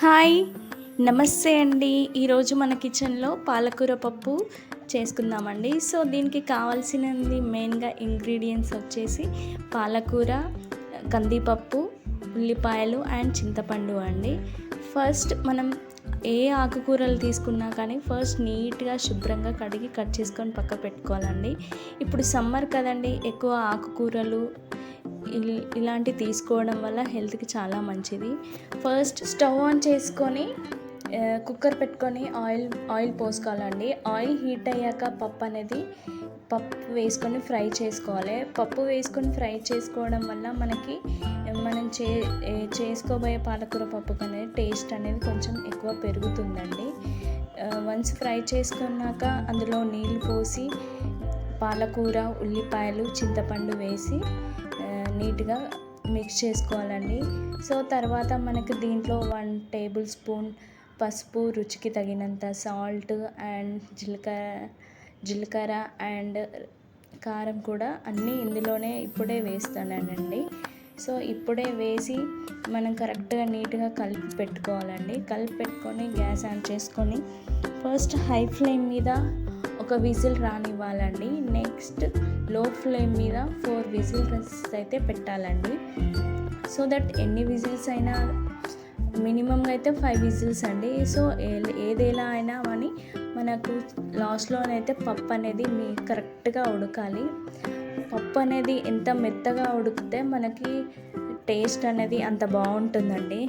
Hi, నమస్తే అండి. ఈరోజు మన కిచెన్లో పాలకూర పప్పు చేసుకుందామండి. సో దీనికి కావాల్సినది మెయిన్గా ఇంగ్రీడియంట్స్ వచ్చేసి పాలకూర, కందిపప్పు, ఉల్లిపాయలు అండ్ చింతపండు అండి. ఫస్ట్ మనం ఏ ఆకుకూరలు తీసుకున్నా కానీ ఫస్ట్ నీట్గా శుభ్రంగా కడిగి కట్ చేసుకొని పక్క పెట్టుకోవాలండి. ఇప్పుడు సమ్మర్ కదండి, ఎక్కువ ఆకుకూరలు ఇలాంటివి తీసుకోవడం వల్ల హెల్త్కి చాలా మంచిది. ఫస్ట్ స్టవ్ ఆన్ చేసుకొని కుక్కర్ పెట్టుకొని ఆయిల్ పోసుకోవాలండి. ఆయిల్ హీట్ అయ్యాక పప్పు వేసుకొని ఫ్రై చేసుకోవాలి. పప్పు వేసుకొని ఫ్రై చేసుకోవడం వల్ల మనం చేసుకోబోయే పాలకూర పప్పు అనేది టేస్ట్ అనేది కొంచెం ఎక్కువ పెరుగుతుందండి. వన్స్ ఫ్రై చేసుకున్నాక అందులో నీళ్ళు పోసి పాలకూర, ఉల్లిపాయలు, చింతపండు వేసి నీట్గా మిక్స్ చేసుకోవాలండి. సో తర్వాత మనకి దీంట్లో 1 టేబుల్ స్పూన్ పసుపు, రుచికి తగినంత సాల్ట్ అండ్ జీలకర్ర అండ్ కారం కూడా అన్నీ ఇందులోనే ఇప్పుడే వేస్తానండి. సో ఇప్పుడే వేసి మనం కరెక్ట్గా నీట్గా కలిపి పెట్టుకోవాలండి. కలిపి పెట్టుకొని గ్యాస్ ఆన్ చేసుకొని ఫస్ట్ హై ఫ్లేమ్ మీద ఒక విజిల్ రానివ్వాలండి. నెక్స్ట్ లో ఫ్లేమ్ మీద 4 విజిల్స్ అయితే పెట్టాలండి. సో దట్ ఎన్ని విజిల్స్ అయినా మినిమంగా అయితే 5 విజిల్స్ అండి. సో ఏదేలా అయినా అని మనకు లాస్ట్లోనైతే పప్పు అనేది కరెక్ట్గా ఉడకాలి. పప్పు అనేది ఎంత మెత్తగా ఉడికితే మనకి టేస్ట్ అనేది అంత బాగుంటుందండి.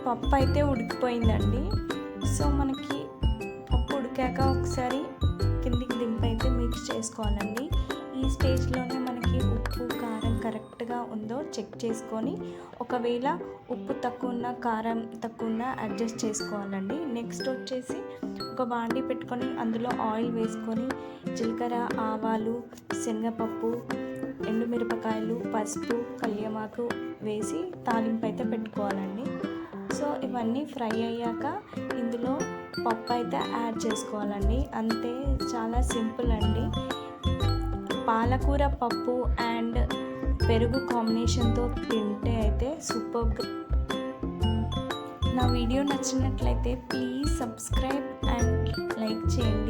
పప్పు అయితే ఉడికిపోయిందండి. సో మనకి పప్పు ఉడికాక ఒకసారి కిందికి దింపి అయితే మిక్స్ చేసుకోవాలండి. ఈ స్టేజ్లోనే మనకి ఉప్పు, కారం కరెక్ట్గా ఉందో చెక్ చేసుకొని ఒకవేళ ఉప్పు తక్కువ ఉన్న, కారం తక్కువ ఉన్న అడ్జస్ట్ చేసుకోవాలండి. నెక్స్ట్ వచ్చేసి ఒక బాండీ పెట్టుకొని అందులో ఆయిల్ వేసుకొని జీలకర్ర, ఆవాలు, శనగపప్పు, ఎండుమిరపకాయలు, పసుపు, కల్యమాకు వేసి తాలింపు అయితే పెట్టుకోవాలండి. సో ఇవన్నీ ఫ్రై అయ్యాక ఇందులో పప్పు అయితే యాడ్ చేసుకోవాలండి. అంతే, చాలా సింపుల్ అండి. పాలకూర పప్పు అండ్ పెరుగు కాంబినేషన్తో తింటే అయితే సూపర్గా. నా వీడియో నచ్చినట్లయితే ప్లీజ్ సబ్స్క్రైబ్ అండ్ లైక్ చేయండి.